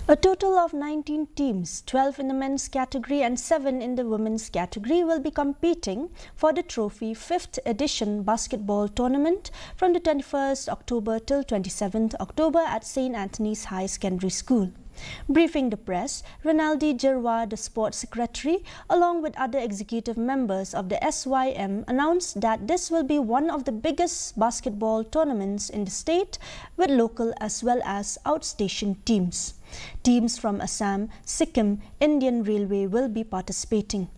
A total of 19 teams, 12 in the men's category and 7 in the women's category, will be competing for the trophy 5th edition basketball tournament from the 21st October till 27th October at St. Anthony's High Secondary School. Briefing the press, Rinaldi Jirwa, the sports secretary, along with other executive members of the SYM, announced that this will be one of the biggest basketball tournaments in the state, with local as well as outstation teams. Teams from Assam, Sikkim, Indian Railway will be participating.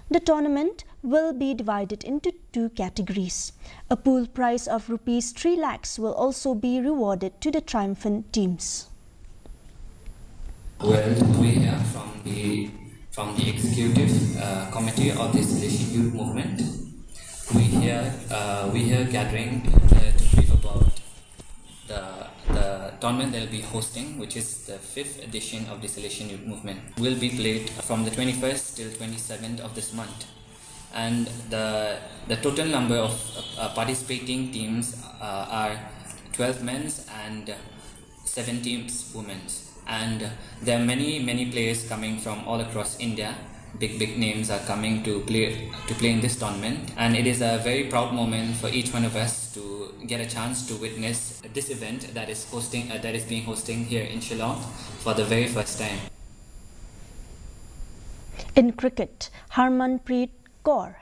The tournament will be divided into 2 categories. A pool prize of Rs 3 lakhs will also be rewarded to the triumphant teams. Well, we are from the executive committee of the Salesian Youth Movement. We here gathering to brief about the tournament they'll be hosting, which is the 5th edition of the Salesian Youth Movement. Will be played from the 21st till 27th of this month, and the total number of participating teams are 12 men's and 7 teams women's. And there are many players coming from all across India. Big names are coming to play in this tournament, and it is a very proud moment for each one of us to get a chance to witness this event that is being hosting here in Shillong for the very first time. In cricket, Harmanpreet Kaur